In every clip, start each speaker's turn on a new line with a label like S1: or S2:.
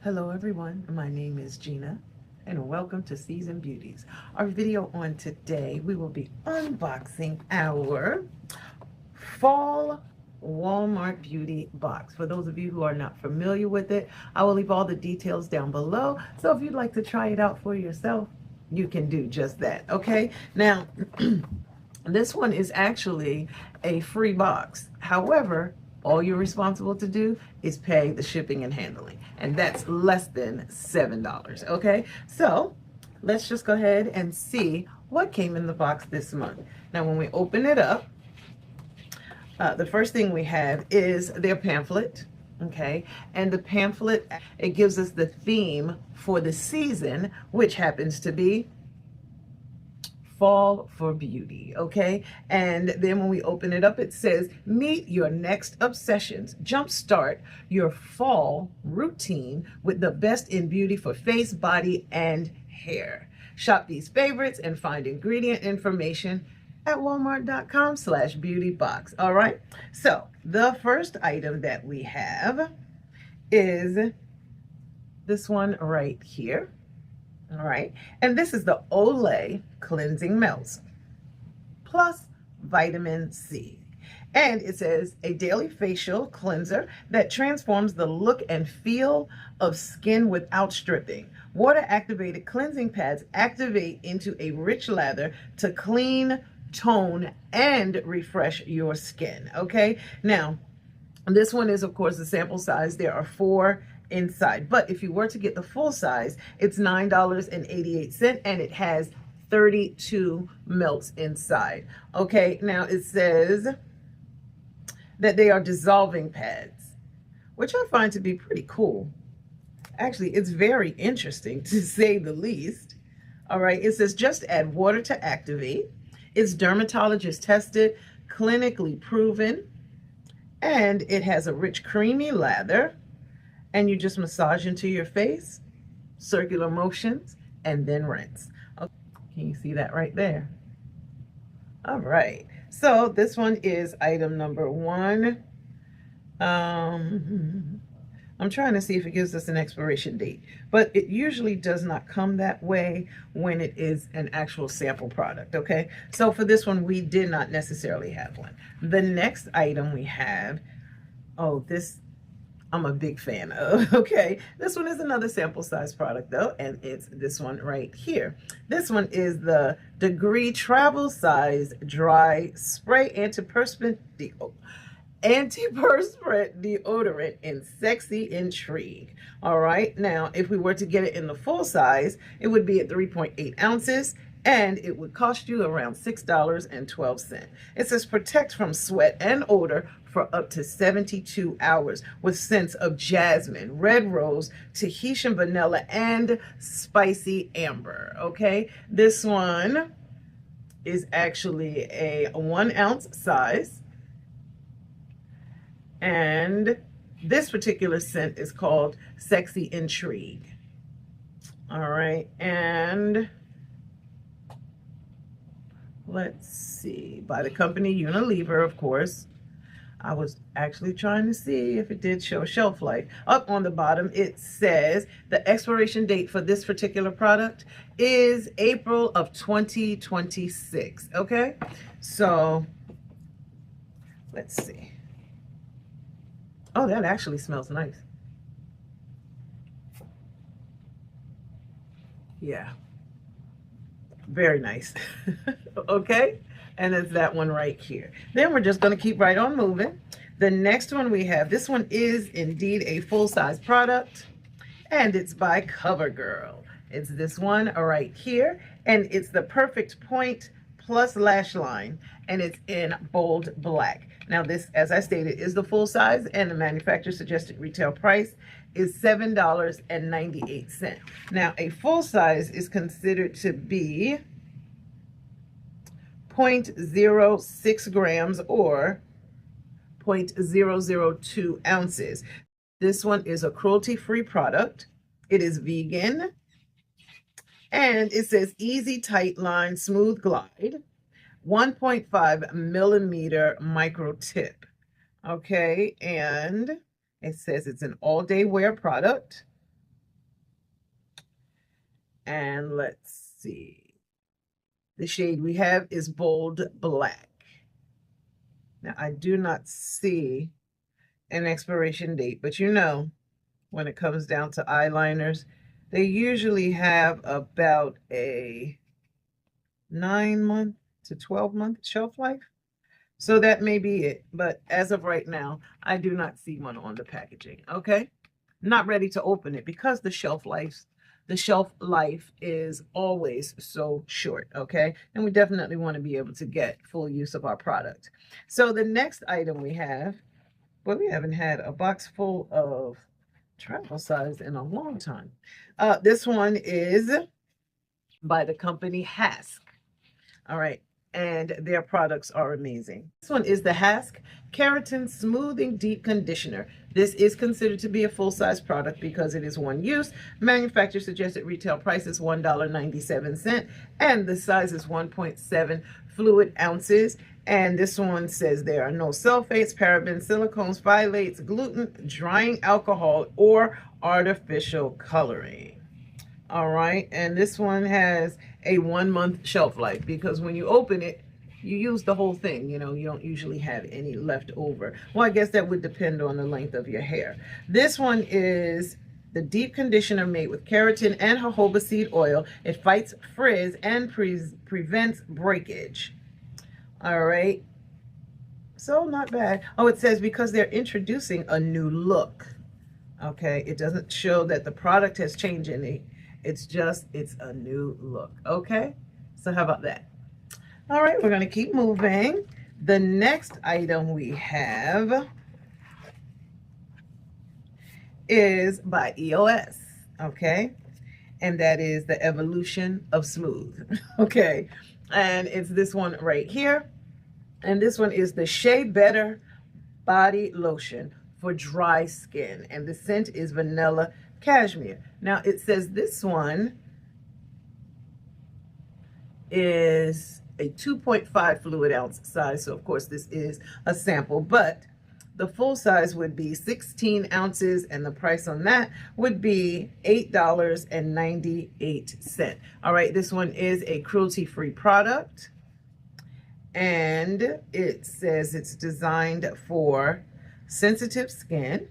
S1: Hello everyone, my name is Gina and welcome to Season Beauties. Our video on today, we will be unboxing our fall Walmart beauty box. For those of you who are not familiar with it, I will leave all the details down below. So if you'd like to try it out for yourself, you can do just that, okay? Now, this one is actually a free box. However, all you're responsible to do is pay the shipping and handling, and that's less than $7, okay? So let's just go ahead and see what came in the box this month. Now, when we open it up, the first thing we have is their pamphlet, okay? And the pamphlet, it gives us the theme for the season, which happens to be fall for beauty, okay? And then when we open it up, it says, meet your next obsessions. Jumpstart your fall routine with the best in beauty for face, body, and hair. Shop these favorites and find ingredient information at walmart.com/beautybox. All right, so the first item that we have is this one right here. All right, and this is the Olay Cleansing Melts plus vitamin C. And it says a daily facial cleanser that transforms the look and feel of skin without stripping. Water activated cleansing pads activate into a rich lather to clean, tone, and refresh your skin. Okay, now this one is, of course, the sample size. There are 4 inside, but if you were to get the full size, it's $9.88, and it has 32 melts inside. Okay, now it says that they are dissolving pads, which I find to be pretty cool. Actually, it's very interesting to say the least. All right, it says just add water to activate. It's dermatologist tested, clinically proven, and it has a rich creamy lather, and you just massage into your face, circular motions, and then rinse. Okay. Can you see that right there? All right, so this one is item number 1. I'm trying to see if it gives us an expiration date, but it usually does not come that way when it is an actual sample product, okay? So for this one, we did not necessarily have one. The next item we have, oh, this I'm a big fan of, okay? This one is another sample size product though, and it's this one right here. This one is the Degree Travel Size Dry Spray Antiperspirant deodorant in Sexy Intrigue. All right, now if we were to get it in the full size, it would be at 3.8 ounces, and it would cost you around $6.12. It says protect from sweat and odor for up to 72 hours with scents of jasmine, red rose, Tahitian vanilla, and spicy amber. Okay, this one is actually a 1 ounce size, and this particular scent is called Sexy Intrigue. All right, and let's see, by the company Unilever, of course. I was actually trying to see if it did show shelf life. Up on the bottom, it says the expiration date for this particular product is April of 2026, okay? So, let's see. Oh, that actually smells nice. Yeah. Very nice. Okay, and it's that one right here. Then we're just going to keep right on moving. The next one we have, this one is indeed a full-size product, and it's by CoverGirl. It's this one right here, and it's the Perfect Point Plus Lash Line, and it's in bold black. Now this, as I stated, is the full size, and the manufacturer suggested retail price is $7.98. Now a full size is considered to be 0.06 grams or 0.002 ounces. This one is a cruelty-free product. It is vegan, and it says easy tight line, smooth glide, 1.5 millimeter micro tip. Okay, and it says it's an all-day wear product. And let's see. The shade we have is Bold Black. Now, I do not see an expiration date, but you know, when it comes down to eyeliners, they usually have about a 9-month to 12-month shelf life. So that may be it. But as of right now, I do not see one on the packaging. Okay. Not ready to open it because the shelf life is always so short. Okay. And we definitely want to be able to get full use of our product. So the next item we have, well, we haven't had a box full of travel size in a long time. This one is by the company Hask. All right. And their products are amazing. This one is the Hask Keratin Smoothing Deep Conditioner. This is considered to be a full-size product because it is one use. Manufacturer suggested retail price is $1.97, and the size is 1.7 fluid ounces. And this one says there are no sulfates, parabens, silicones, phthalates, gluten, drying alcohol, or artificial coloring. All right, and this one has a 1-month shelf life because when you open it, you use the whole thing. You know, you don't usually have any left over. Well, I guess that would depend on the length of your hair. This one is the deep conditioner made with keratin and jojoba seed oil. It fights frizz and prevents breakage. All right, so not bad. Oh, it says because they're introducing a new look. Okay, it doesn't show that the product has changed any. It's a new look. Okay, so how about that? All right, we're going to keep moving. The next item we have is by EOS. Okay, and that is the Evolution of Smooth. Okay, and it's this one right here. And this one is the Shea Better Body Lotion for dry skin. And the scent is Vanilla Cashmere. Now it says this one is a 2.5 fluid ounce size. So of course this is a sample, but the full size would be 16 ounces and the price on that would be $8.98. All right, this one is a cruelty-free product. And it says it's designed for sensitive skin.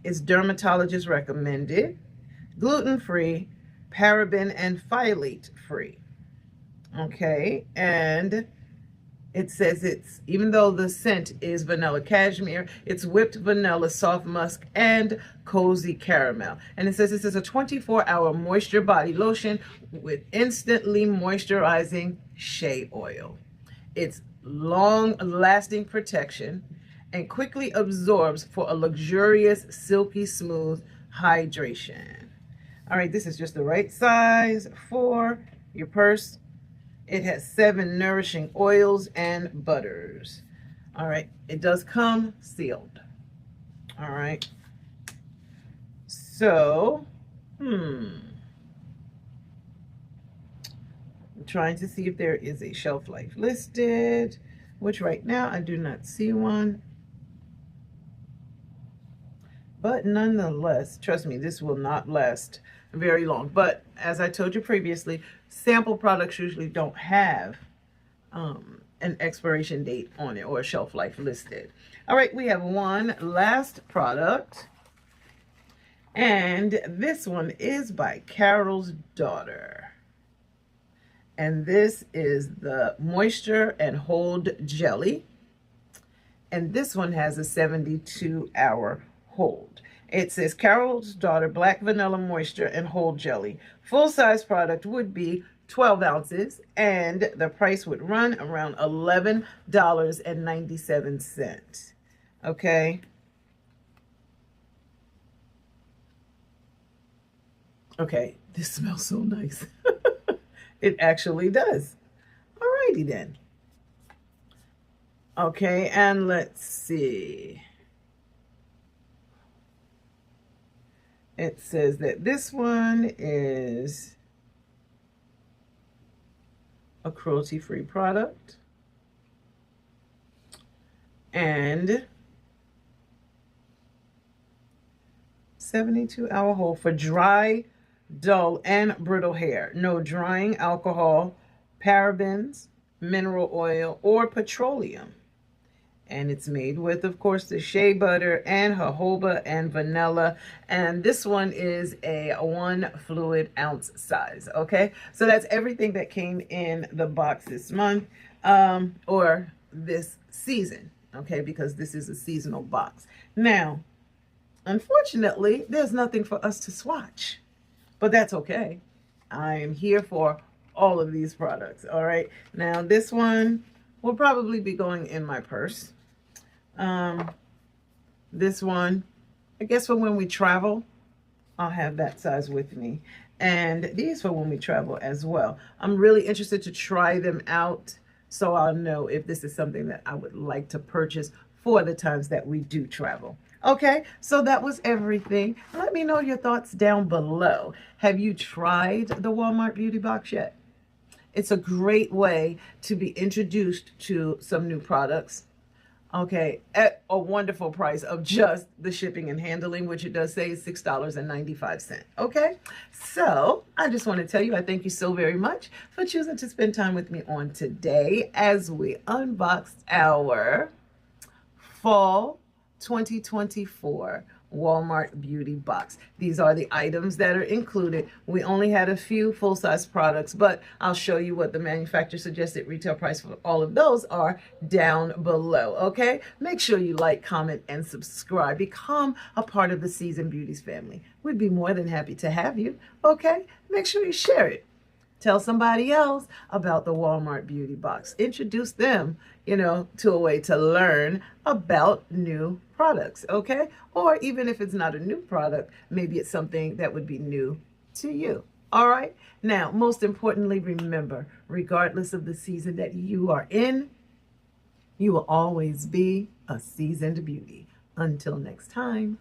S1: It's dermatologist recommended, gluten-free, paraben and phthalate-free. Okay, and it says it's, even though the scent is vanilla cashmere, it's whipped vanilla, soft musk, and cozy caramel. And it says this is a 24-hour moisture body lotion with instantly moisturizing shea oil. It's long-lasting protection and quickly absorbs for a luxurious, silky smooth hydration. All right, this is just the right size for your purse. It has 7 nourishing oils and butters. All right, it does come sealed. All right. So, I'm trying to see if there is a shelf life listed, which right now I do not see one. But nonetheless, trust me, this will not last very long. But as I told you previously, sample products usually don't have an expiration date on it or a shelf life listed. All right, we have one last product. And this one is by Carol's Daughter. And this is the Moisture and Hold Jelly. And this one has a 72-hour hold. It says Carol's Daughter Black Vanilla Moisture and Hold Jelly. Full-size product would be 12 ounces, and the price would run around $11.97. Okay. Okay, this smells so nice. It actually does. Alrighty then. Okay, and let's see. It says that this one is a cruelty-free product. And 72-hour hold for dry dull and brittle hair. No drying alcohol, parabens, mineral oil, or petroleum. And it's made with, of course, the shea butter and jojoba and vanilla. And this one is a 1 fluid ounce size. Okay, so that's everything that came in the box this month, or this season. Okay, because this is a seasonal box. Now, unfortunately, there's nothing for us to swatch, but that's okay. I am here for all of these products. All right, now this one will probably be going in my purse. This one, I guess for when we travel, I'll have that size with me. And these for when we travel as well. I'm really interested to try them out so I'll know if this is something that I would like to purchase for the times that we do travel. Okay, so that was everything. Let me know your thoughts down below. Have you tried the Walmart Beauty Box yet? It's a great way to be introduced to some new products. Okay, at a wonderful price of just the shipping and handling, which it does say is $6.95. Okay, so I just want to tell you, I thank you so very much for choosing to spend time with me on today as we unboxed our fall 2024 Walmart Beauty Box. These are the items that are included. We only had a few full-size products, but I'll show you what the manufacturer suggested retail price for all of those are down below. Okay, make sure you like, comment, and subscribe. Become a part of the Seasoned Beauties family. We'd be more than happy to have you. Okay, make sure you share it. Tell somebody else about the Walmart Beauty Box. Introduce them, to a way to learn about new products, okay? Or even if it's not a new product, maybe it's something that would be new to you. All right? Now, most importantly, remember, regardless of the season that you are in, you will always be a seasoned beauty. Until next time.